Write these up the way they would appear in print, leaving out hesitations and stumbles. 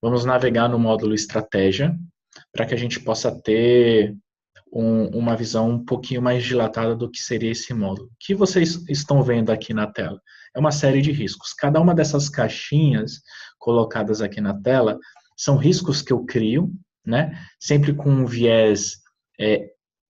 Vamos navegar no módulo Estratégia, para que a gente possa ter uma visão um pouquinho mais dilatada do que seria esse módulo. O que vocês estão vendo aqui na tela? É uma série de riscos. Cada uma dessas caixinhas colocadas aqui na tela são riscos que eu crio, né? Sempre com um viés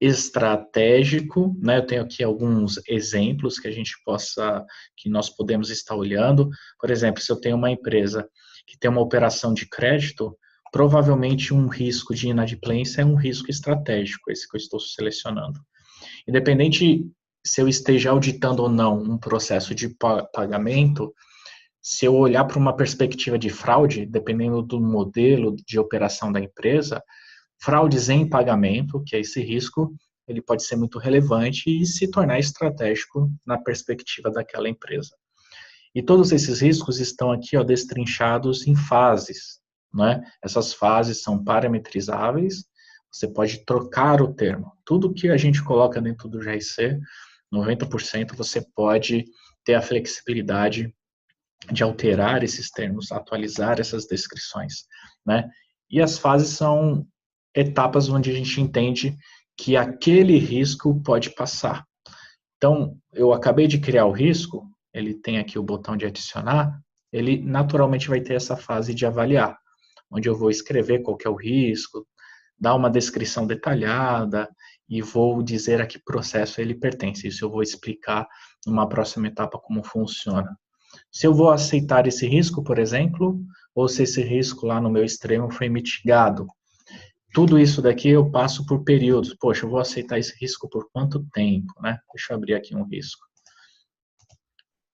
estratégico, né? Eu tenho aqui alguns exemplos que nós podemos estar olhando. Por exemplo, se eu tenho uma empresa que tem uma operação de crédito, provavelmente um risco de inadimplência é um risco estratégico, esse que eu estou selecionando. Independente se eu esteja auditando ou não um processo de pagamento, se eu olhar para uma perspectiva de fraude, dependendo do modelo de operação da empresa, fraudes em pagamento, que é esse risco, ele pode ser muito relevante e se tornar estratégico na perspectiva daquela empresa. E todos esses riscos estão aqui, ó, destrinchados em fases, né? Essas fases são parametrizáveis, você pode trocar o termo. Tudo que a gente coloca dentro do GRC, 90% você pode ter a flexibilidade de alterar esses termos, atualizar essas descrições, né? E as fases são etapas onde a gente entende que aquele risco pode passar. Então, eu acabei de criar o risco, ele tem aqui o botão de adicionar, ele naturalmente vai ter essa fase de avaliar, onde eu vou escrever qual que é o risco, dar uma descrição detalhada e vou dizer a que processo ele pertence. Isso eu vou explicar numa próxima etapa como funciona. Se eu vou aceitar esse risco, por exemplo, ou se esse risco lá no meu extremo foi mitigado. Tudo isso daqui eu passo por períodos. Poxa, eu vou aceitar esse risco por quanto tempo, né? Deixa eu abrir aqui um risco.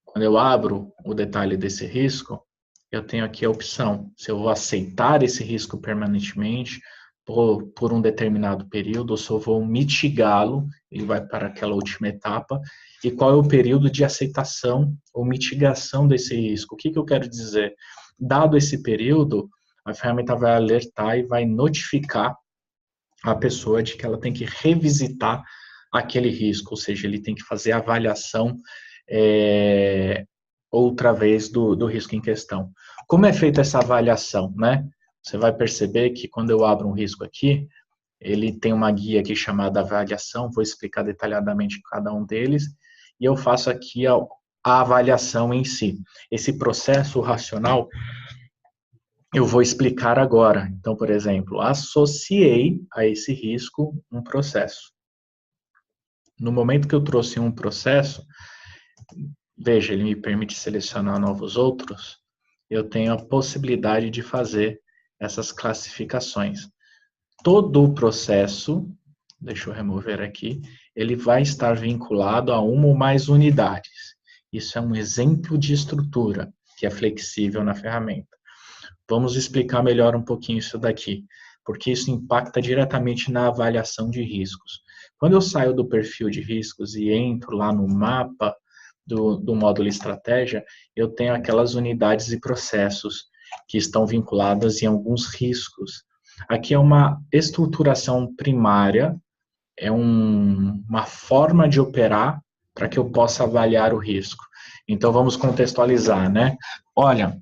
Quando eu abro o detalhe desse risco, eu tenho aqui a opção se eu vou aceitar esse risco permanentemente por um determinado período, ou se eu vou mitigá-lo, ele vai para aquela última etapa, e qual é o período de aceitação ou mitigação desse risco. O que eu quero dizer? Dado esse período, a ferramenta vai alertar e vai notificar a pessoa de que ela tem que revisitar aquele risco, ou seja, ele tem que fazer a avaliação outra vez do risco em questão. Como é feita essa avaliação, né? Você vai perceber que quando eu abro um risco aqui, ele tem uma guia aqui chamada avaliação, vou explicar detalhadamente cada um deles, e eu faço aqui a avaliação em si. Esse processo racional eu vou explicar agora. Então, por exemplo, associei a esse risco um processo. No momento que eu trouxe um processo, veja, ele me permite selecionar novos outros, eu tenho a possibilidade de fazer essas classificações. Todo o processo, deixa eu remover aqui, ele vai estar vinculado a uma ou mais unidades. Isso é um exemplo de estrutura que é flexível na ferramenta. Vamos explicar melhor um pouquinho isso daqui, porque isso impacta diretamente na avaliação de riscos. Quando eu saio do perfil de riscos e entro lá no mapa do módulo estratégia, eu tenho aquelas unidades e processos que estão vinculadas em alguns riscos. Aqui é uma estruturação primária, é uma forma de operar para que eu possa avaliar o risco. Então, vamos contextualizar, né? Olha,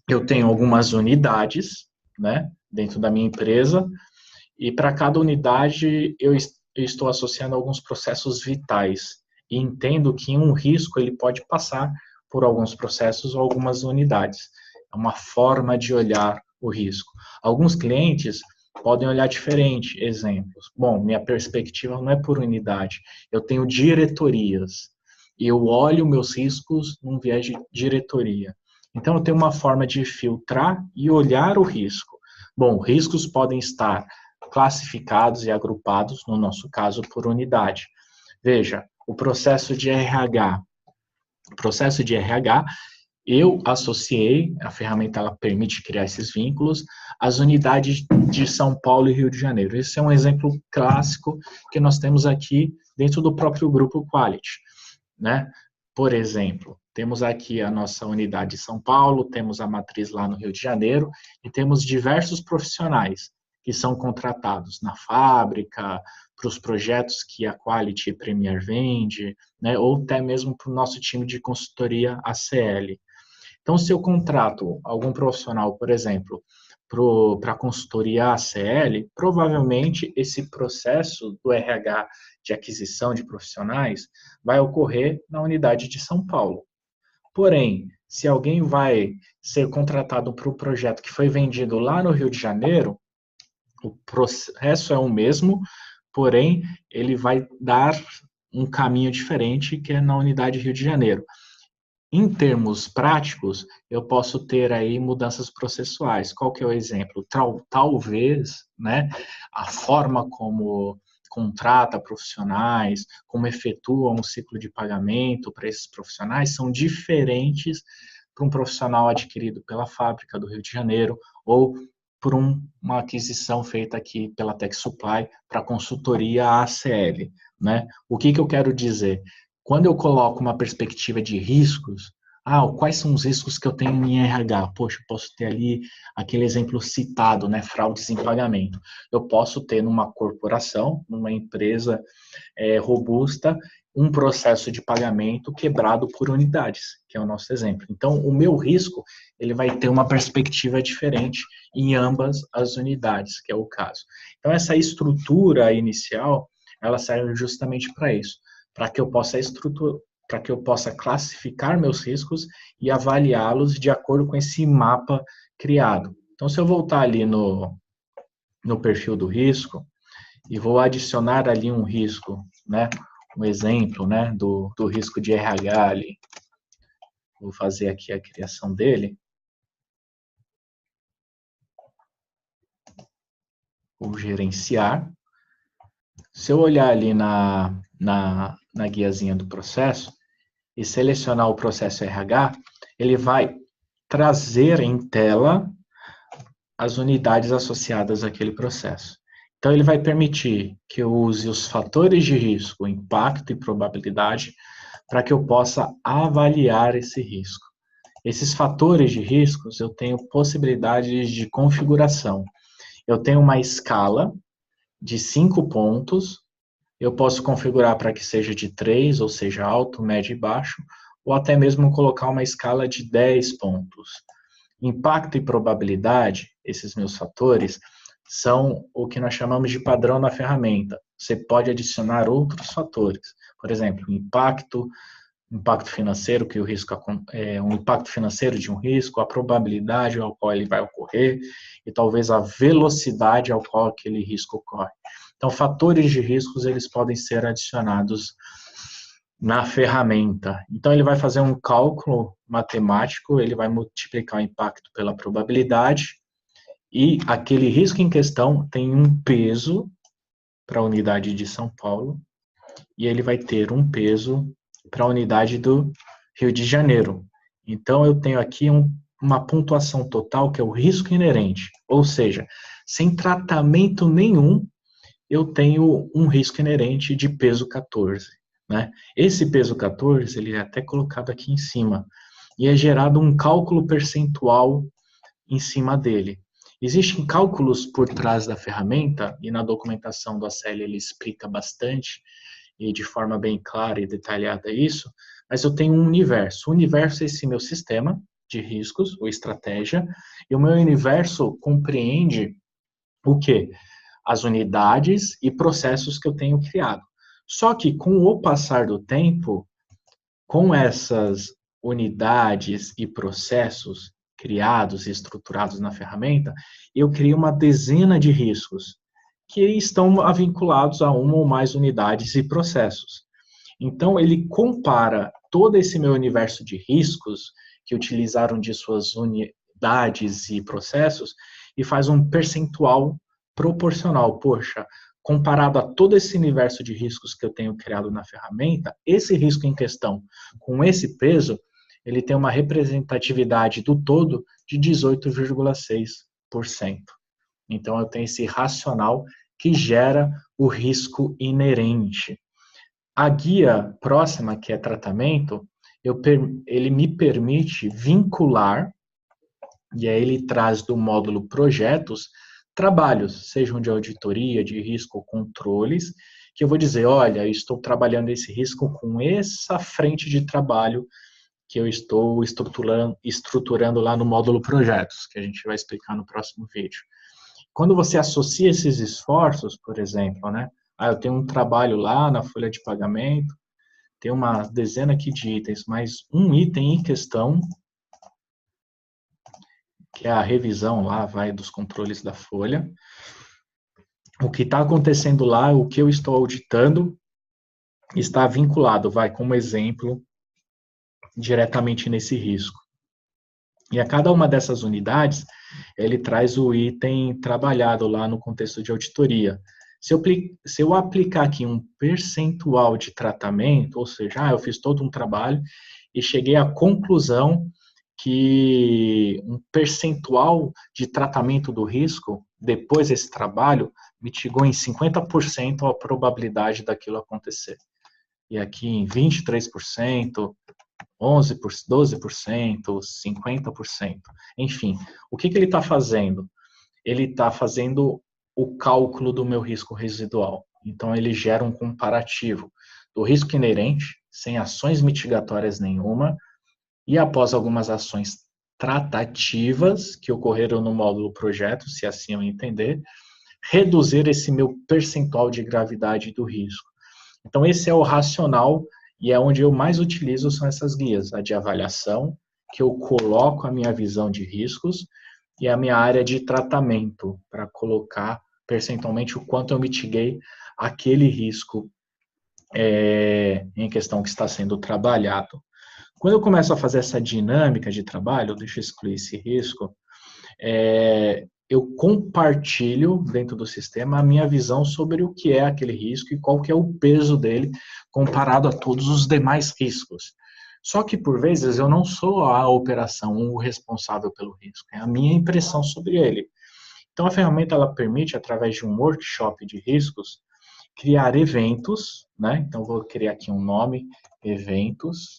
eu tenho algumas unidades, né, dentro da minha empresa, e para cada unidade eu estou associando alguns processos vitais. E entendo que um risco ele pode passar por alguns processos ou algumas unidades. É uma forma de olhar o risco. Alguns clientes podem olhar diferente. Exemplos. Bom, minha perspectiva não é por unidade. Eu tenho diretorias. E eu olho meus riscos num viés de diretoria. Então, eu tenho uma forma de filtrar e olhar o risco. Bom, riscos podem estar classificados e agrupados, no nosso caso, por unidade. Veja, o processo de RH. O processo de RH, eu associei, a ferramenta ela permite criar esses vínculos, as unidades de São Paulo e Rio de Janeiro. Esse é um exemplo clássico que nós temos aqui dentro do próprio grupo Quality, né? Por exemplo, temos aqui a nossa unidade de São Paulo, temos a matriz lá no Rio de Janeiro e temos diversos profissionais que são contratados na fábrica, para os projetos que a Quality Premier vende, né, ou até mesmo para o nosso time de consultoria ACL. Então, se eu contrato algum profissional, por exemplo, para a consultoria ACL, provavelmente esse processo do RH de aquisição de profissionais vai ocorrer na unidade de São Paulo. Porém, se alguém vai ser contratado para o projeto que foi vendido lá no Rio de Janeiro, o processo é o mesmo, porém, ele vai dar um caminho diferente, que é na unidade Rio de Janeiro. Em termos práticos, eu posso ter aí mudanças processuais. Qual que é o exemplo? Talvez, né, a forma como contrata profissionais, como efetua um ciclo de pagamento para esses profissionais são diferentes para um profissional adquirido pela fábrica do Rio de Janeiro ou por uma aquisição feita aqui pela Tech Supply para consultoria ACL, né? O que eu quero dizer? Quando eu coloco uma perspectiva de riscos, quais são os riscos que eu tenho em RH? Poxa, eu posso ter ali aquele exemplo citado, né, fraudes em pagamento. Eu posso ter numa corporação, numa empresa robusta, um processo de pagamento quebrado por unidades, que é o nosso exemplo. Então, o meu risco, ele vai ter uma perspectiva diferente em ambas as unidades, que é o caso. Então, essa estrutura inicial, ela serve justamente para isso, para que eu possa classificar meus riscos e avaliá-los de acordo com esse mapa criado. Então, se eu voltar ali no perfil do risco e vou adicionar ali um risco, né, um exemplo, né, do risco de RH ali, vou fazer aqui a criação dele, vou gerenciar. Se eu olhar ali na guiazinha do processo e selecionar o processo RH, ele vai trazer em tela as unidades associadas àquele processo. Então, ele vai permitir que eu use os fatores de risco, impacto e probabilidade, para que eu possa avaliar esse risco. Esses fatores de riscos, eu tenho possibilidades de configuração. Eu tenho uma escala de 5 pontos, eu posso configurar para que seja de 3, ou seja, alto, médio e baixo, ou até mesmo colocar uma escala de 10 pontos. Impacto e probabilidade, esses meus fatores, são o que nós chamamos de padrão na ferramenta. Você pode adicionar outros fatores. Por exemplo, impacto financeiro, que o risco é um impacto financeiro de um risco, a probabilidade ao qual ele vai ocorrer e talvez a velocidade ao qual aquele risco ocorre. Então, fatores de riscos, eles podem ser adicionados na ferramenta. Então, ele vai fazer um cálculo matemático, ele vai multiplicar o impacto pela probabilidade e aquele risco em questão tem um peso para a unidade de São Paulo e ele vai ter um peso para a unidade do Rio de Janeiro. Então, eu tenho aqui uma pontuação total, que é o risco inerente, ou seja, sem tratamento nenhum, eu tenho um risco inerente de peso 14. Né? Esse peso 14, ele é até colocado aqui em cima, e é gerado um cálculo percentual em cima dele. Existem cálculos por trás da ferramenta, e na documentação do ACL ele explica bastante, e de forma bem clara e detalhada isso, mas eu tenho um universo. O universo é esse meu sistema de riscos, ou estratégia, e o meu universo compreende o quê? As unidades e processos que eu tenho criado. Só que com o passar do tempo, com essas unidades e processos criados e estruturados na ferramenta, eu criei uma dezena de riscos que estão vinculados a uma ou mais unidades e processos. Então, ele compara todo esse meu universo de riscos que utilizaram de suas unidades e processos e faz um percentual proporcional. Poxa, comparado a todo esse universo de riscos que eu tenho criado na ferramenta, esse risco em questão, com esse peso, ele tem uma representatividade do todo de 18,6%. Então, eu tenho esse racional que gera o risco inerente. A guia próxima, que é tratamento, ele me permite vincular, e aí ele traz do módulo projetos, trabalhos, sejam de auditoria, de risco ou controles, que eu vou dizer, olha, eu estou trabalhando esse risco com essa frente de trabalho que eu estou estruturando lá no módulo projetos, que a gente vai explicar no próximo vídeo. Quando você associa esses esforços, por exemplo, né? Eu tenho um trabalho lá na folha de pagamento, tem uma dezena aqui de itens, mas um item em questão, que é a revisão lá, vai dos controles da folha. O que está acontecendo lá, o que eu estou auditando, está vinculado, vai como exemplo, diretamente nesse risco. E a cada uma dessas unidades, ele traz o item trabalhado lá no contexto de auditoria. Se eu aplicar aqui um percentual de tratamento, ou seja, eu fiz todo um trabalho e cheguei à conclusão que um percentual de tratamento do risco, depois desse trabalho, mitigou em 50% a probabilidade daquilo acontecer. E aqui em 23%, 11%, 12%, 50%. Enfim, o que ele está fazendo? Ele está fazendo o cálculo do meu risco residual. Então, ele gera um comparativo do risco inerente, sem ações mitigatórias nenhuma, e após algumas ações tratativas que ocorreram no módulo projeto, se assim eu entender, reduzir esse meu percentual de gravidade do risco. Então, esse é o racional e é onde eu mais utilizo são essas guias, a de avaliação, que eu coloco a minha visão de riscos, e a minha área de tratamento, para colocar percentualmente o quanto eu mitiguei aquele risco em questão que está sendo trabalhado. Quando eu começo a fazer essa dinâmica de trabalho, deixa eu excluir esse risco, eu compartilho dentro do sistema a minha visão sobre o que é aquele risco e qual que é o peso dele comparado a todos os demais riscos. Só que, por vezes, eu não sou a operação, o responsável pelo risco, é a minha impressão sobre ele. Então, a ferramenta ela permite, através de um workshop de riscos, criar eventos, né? Então, vou criar aqui um nome, eventos,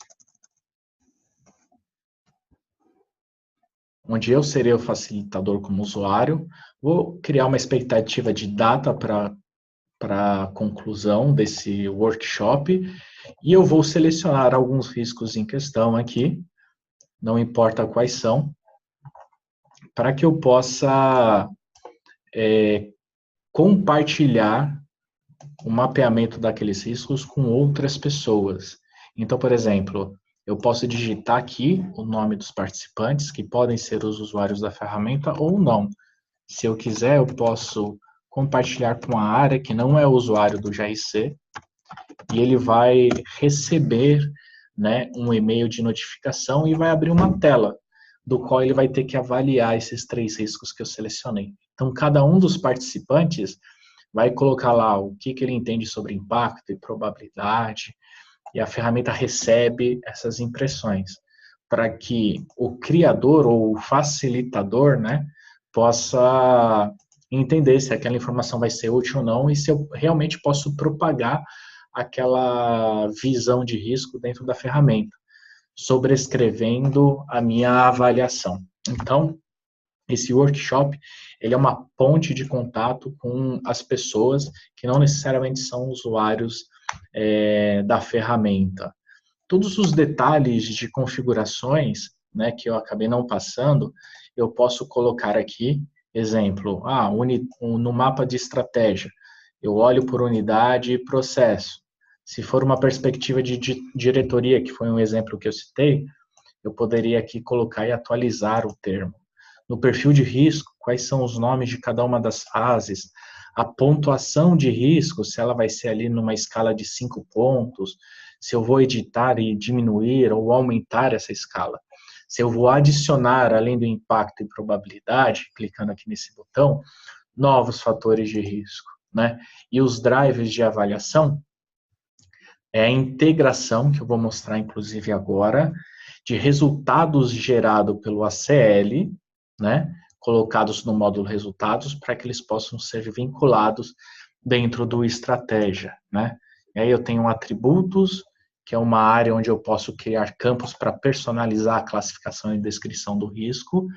onde eu serei o facilitador como usuário, vou criar uma expectativa de data para a conclusão desse workshop, e eu vou selecionar alguns riscos em questão aqui, não importa quais são, para que eu possa compartilhar o mapeamento daqueles riscos com outras pessoas. Então, por exemplo, eu posso digitar aqui o nome dos participantes, que podem ser os usuários da ferramenta ou não. Se eu quiser, eu posso compartilhar com a área que não é usuário do GRC, e ele vai receber, né, um e-mail de notificação e vai abrir uma tela, do qual ele vai ter que avaliar esses 3 riscos que eu selecionei. Então, cada um dos participantes vai colocar lá o que ele entende sobre impacto e probabilidade, e a ferramenta recebe essas impressões, para que o criador ou o facilitador, né, possa entender se aquela informação vai ser útil ou não e se eu realmente posso propagar aquela visão de risco dentro da ferramenta, sobrescrevendo a minha avaliação. Então, esse workshop, ele é uma ponte de contato com as pessoas que não necessariamente são usuários da ferramenta. Todos os detalhes de configurações, né, que eu acabei não passando, eu posso colocar aqui, exemplo, no mapa de estratégia, eu olho por unidade e processo. Se for uma perspectiva de diretoria, que foi um exemplo que eu citei, eu poderia aqui colocar e atualizar o termo. No perfil de risco, quais são os nomes de cada uma das fases, a pontuação de risco, se ela vai ser ali numa escala de 5 pontos, se eu vou editar e diminuir ou aumentar essa escala, se eu vou adicionar, além do impacto e probabilidade, clicando aqui nesse botão, novos fatores de risco, né? E os drivers de avaliação, é a integração, que eu vou mostrar inclusive agora, de resultados gerados pelo ACL, né, colocados no módulo resultados, para que eles possam ser vinculados dentro do estratégia, né. E aí eu tenho atributos, que é uma área onde eu posso criar campos para personalizar a classificação e descrição do risco.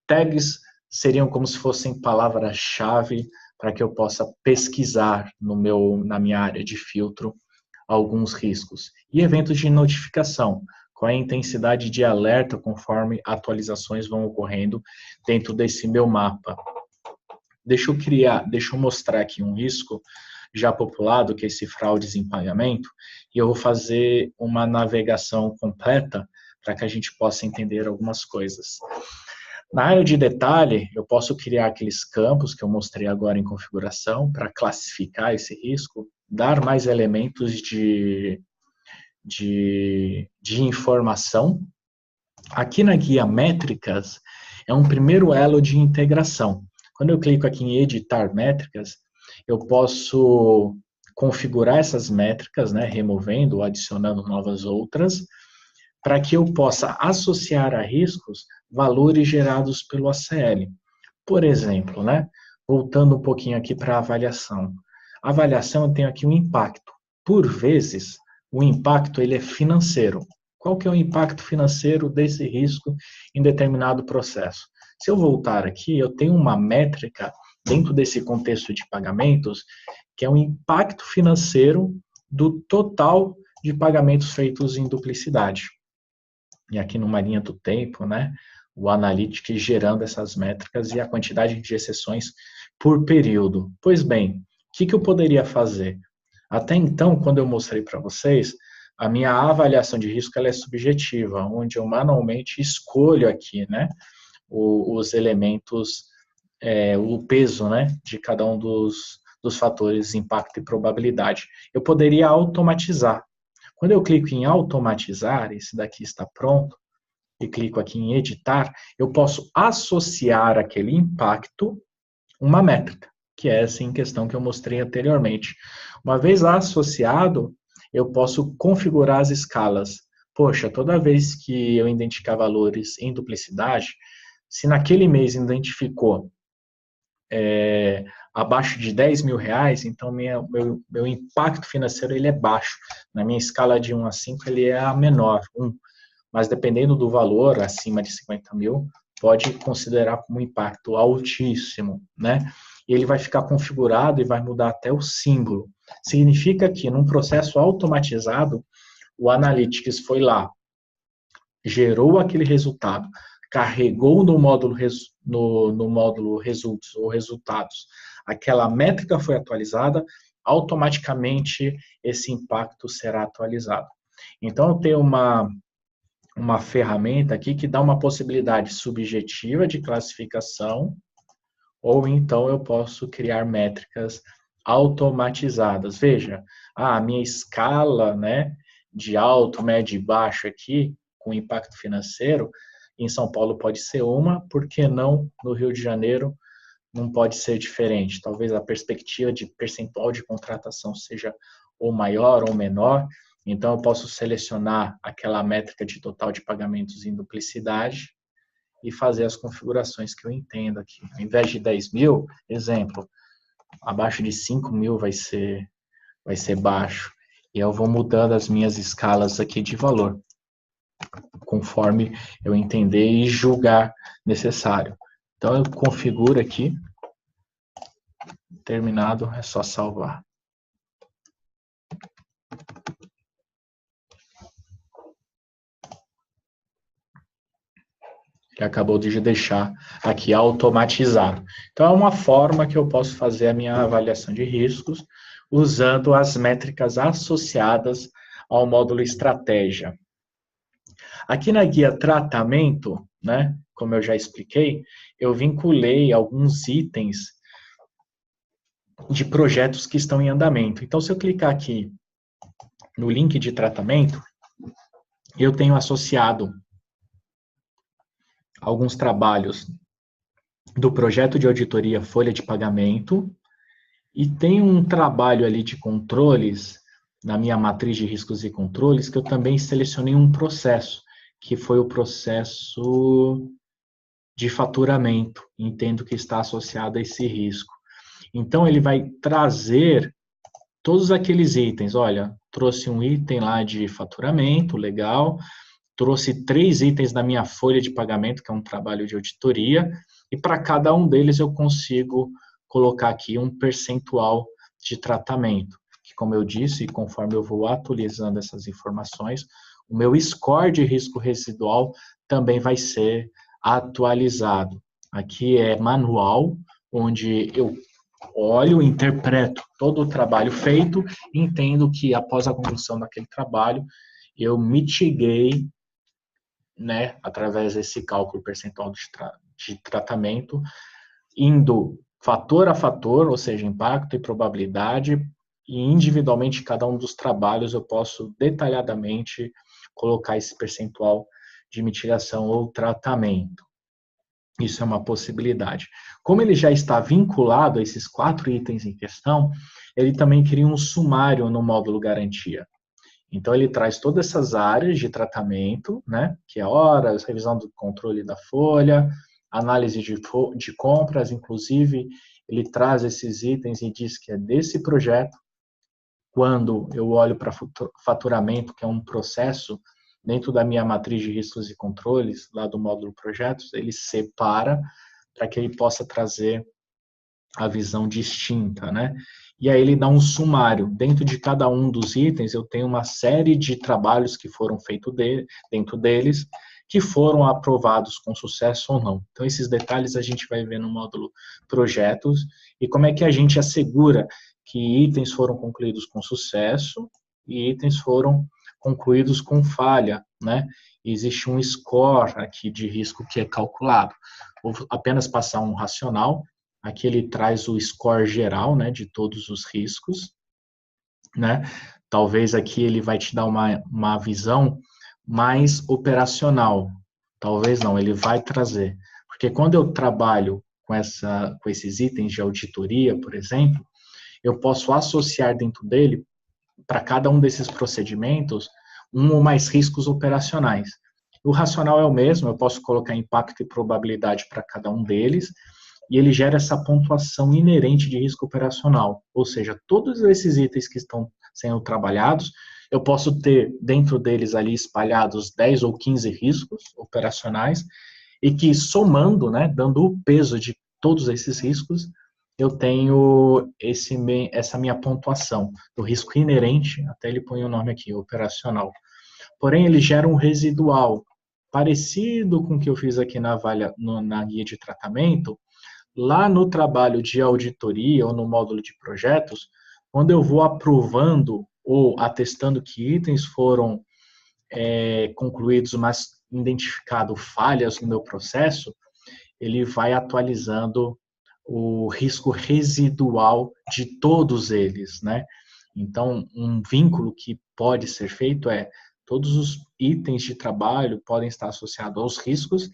Tags seriam como se fossem palavras-chave para que eu possa pesquisar na minha área de filtro alguns riscos. E eventos de notificação, qual é a intensidade de alerta conforme atualizações vão ocorrendo dentro desse meu mapa. Deixa eu mostrar aqui um risco já populado, que é esse fraudes em pagamento, e eu vou fazer uma navegação completa para que a gente possa entender algumas coisas. Na área de detalhe, eu posso criar aqueles campos que eu mostrei agora em configuração para classificar esse risco, dar mais elementos de informação. Aqui na guia métricas, é um primeiro elo de integração. Quando eu clico aqui em editar métricas, eu posso configurar essas métricas, né, removendo ou adicionando novas outras, para que eu possa associar a riscos valores gerados pelo ACL. Por exemplo, né, voltando um pouquinho aqui para a avaliação. A avaliação, eu tenho aqui um impacto. Por vezes, o impacto ele é financeiro. Qual que é o impacto financeiro desse risco em determinado processo? Se eu voltar aqui, eu tenho uma métrica dentro desse contexto de pagamentos, que é o impacto financeiro do total de pagamentos feitos em duplicidade. E aqui numa linha do tempo, né, o Analytics gerando essas métricas e a quantidade de exceções por período. Pois bem, o que eu poderia fazer? Até então, quando eu mostrei para vocês, a minha avaliação de risco ela é subjetiva, onde eu manualmente escolho aqui, né, os elementos, o peso, né, de cada um dos fatores impacto e probabilidade. Eu poderia automatizar. Quando eu clico em automatizar, esse daqui está pronto, e clico aqui em editar, eu posso associar aquele impacto uma métrica, que é essa em questão que eu mostrei anteriormente. Uma vez associado, eu posso configurar as escalas. Poxa, toda vez que eu identificar valores em duplicidade, se naquele mês identificou abaixo de 10 mil reais, então meu impacto financeiro ele é baixo. Na minha escala de 1 a 5, ele é a menor, 1. Mas dependendo do valor, acima de 50 mil, pode considerar como impacto altíssimo, né? E ele vai ficar configurado e vai mudar até o símbolo. Significa que num processo automatizado, o Analytics foi lá, gerou aquele resultado, carregou no módulo, no módulo results ou resultados, aquela métrica foi atualizada, automaticamente esse impacto será atualizado. Então, eu tenho uma ferramenta aqui que dá uma possibilidade subjetiva de classificação, ou então eu posso criar métricas automatizadas. Veja, a minha escala, né, de alto, médio e baixo aqui, com impacto financeiro, em São Paulo pode ser uma, por que não no Rio de Janeiro não pode ser diferente? Talvez a perspectiva de percentual de contratação seja ou maior ou menor, então eu posso selecionar aquela métrica de total de pagamentos em duplicidade e fazer as configurações que eu entendo aqui. Ao invés de 10 mil, exemplo, abaixo de 5 mil vai ser baixo. E eu vou mudando as minhas escalas aqui de valor, conforme eu entender e julgar necessário. Então, eu configuro aqui, terminado, é só salvar. Ele acabou de deixar aqui automatizado. Então, é uma forma que eu posso fazer a minha avaliação de riscos usando as métricas associadas ao módulo estratégia. Aqui na guia tratamento, né, como eu já expliquei, eu vinculei alguns itens de projetos que estão em andamento. Então, se eu clicar aqui no link de tratamento, eu tenho associado alguns trabalhos do projeto de auditoria folha de pagamento e tem um trabalho ali de controles na minha matriz de riscos e controles que eu também selecionei um processo, que foi o processo de faturamento. Entendo que está associado a esse risco. Então, ele vai trazer todos aqueles itens. Olha, trouxe um item lá de faturamento, legal. Trouxe 3 itens da minha folha de pagamento, que é um trabalho de auditoria. E para cada um deles eu consigo colocar aqui um percentual de tratamento. Que, como eu disse, conforme eu vou atualizando essas informações, o meu score de risco residual também vai ser atualizado. Aqui é manual, onde eu olho, interpreto todo o trabalho feito, entendo que após a conclusão daquele trabalho, eu mitiguei, né, através desse cálculo percentual de tratamento, indo fator a fator, ou seja, impacto e probabilidade, e individualmente cada um dos trabalhos eu posso detalhadamente colocar esse percentual de mitigação ou tratamento. Isso é uma possibilidade. Como ele já está vinculado a esses 4 itens em questão, ele também cria um sumário no módulo garantia. Então, ele traz todas essas áreas de tratamento, né, que é horas, revisão do controle da folha, análise de compras, inclusive, ele traz esses itens e diz que é desse projeto. Quando eu olho para faturamento, que é um processo dentro da minha matriz de riscos e controles, lá do módulo projetos, ele separa para que ele possa trazer a visão distinta, né? E aí ele dá um sumário. Dentro de cada um dos itens, eu tenho uma série de trabalhos que foram feitos dentro deles, que foram aprovados com sucesso ou não. Então, esses detalhes a gente vai ver no módulo projetos e como é que a gente assegura que itens foram concluídos com sucesso e itens foram concluídos com falha, né? Existe um score aqui de risco que é calculado. Vou apenas passar um racional. Aqui ele traz o score geral, né, de todos os riscos, né? Talvez aqui ele vai te dar uma visão mais operacional. Talvez não, ele vai trazer. Porque quando eu trabalho com esses itens de auditoria, por exemplo, eu posso associar dentro dele, para cada um desses procedimentos, um ou mais riscos operacionais. O racional é o mesmo, eu posso colocar impacto e probabilidade para cada um deles, e ele gera essa pontuação inerente de risco operacional, ou seja, todos esses itens que estão sendo trabalhados, eu posso ter dentro deles ali espalhados 10 ou 15 riscos operacionais, e que somando, né, dando o peso de todos esses riscos, eu tenho essa minha pontuação do risco inerente, até ele põe o nome aqui, operacional. Porém, ele gera um residual, parecido com o que eu fiz aqui na guia de tratamento. Lá no trabalho de auditoria ou no módulo de projetos, quando eu vou aprovando ou atestando que itens foram concluídos, mas identificado falhas no meu processo, ele vai atualizando o risco residual de todos eles, né? Então, um vínculo que pode ser feito é todos os itens de trabalho podem estar associados aos riscos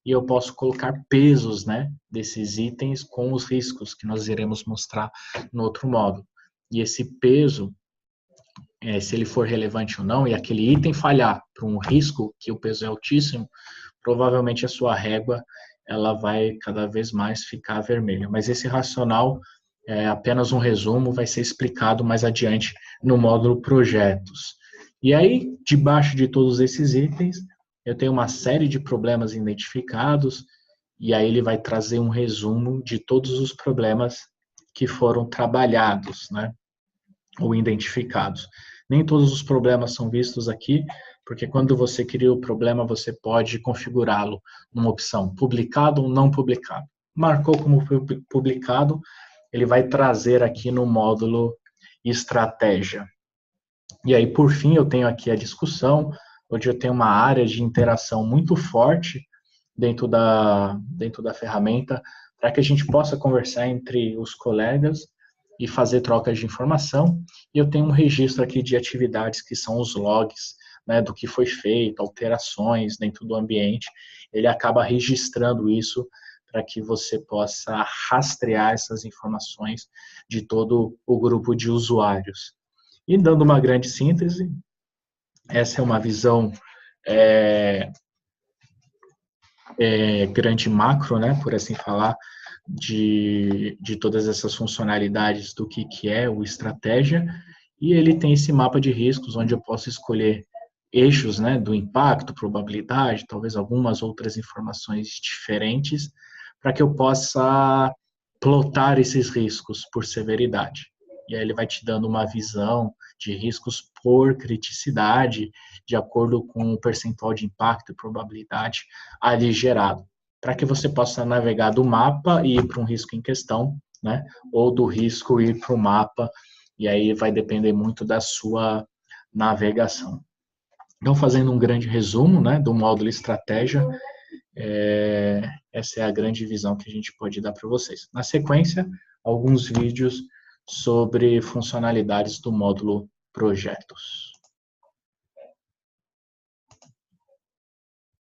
e eu posso colocar pesos, né, desses itens com os riscos que nós iremos mostrar no outro módulo. E esse peso, se ele for relevante ou não, e aquele item falhar para um risco que o peso é altíssimo, provavelmente a sua régua ela vai cada vez mais ficar vermelha. Mas esse racional é apenas um resumo, vai ser explicado mais adiante no módulo projetos. E aí, debaixo de todos esses itens, eu tenho uma série de problemas identificados, e aí ele vai trazer um resumo de todos os problemas que foram trabalhados, né, ou identificados. Nem todos os problemas são vistos aqui, porque quando você cria o problema, você pode configurá-lo numa opção publicado ou não publicado. Marcou como publicado, ele vai trazer aqui no módulo estratégia. E aí, por fim, eu tenho aqui a discussão, onde eu tenho uma área de interação muito forte dentro da ferramenta, para que a gente possa conversar entre os colegas e fazer trocas de informação. E eu tenho um registro aqui de atividades que são os logs, né, do que foi feito, alterações dentro do ambiente. Ele acaba registrando isso para que você possa rastrear essas informações de todo o grupo de usuários. E dando uma grande síntese, essa é uma visão grande macro, né, por assim falar, de todas essas funcionalidades do que é o estratégia, e ele tem esse mapa de riscos, onde eu posso escolher eixos, né, do impacto, probabilidade, talvez algumas outras informações diferentes, para que eu possa plotar esses riscos por severidade. E aí ele vai te dando uma visão de riscos por criticidade, de acordo com o percentual de impacto e probabilidade ali gerado, para que você possa navegar do mapa e ir para um risco em questão, né? Ou do risco ir para o mapa, e aí vai depender muito da sua navegação. Então, fazendo um grande resumo, né, do módulo estratégia, essa é a grande visão que a gente pode dar para vocês. Na sequência, alguns vídeos sobre funcionalidades do módulo projetos.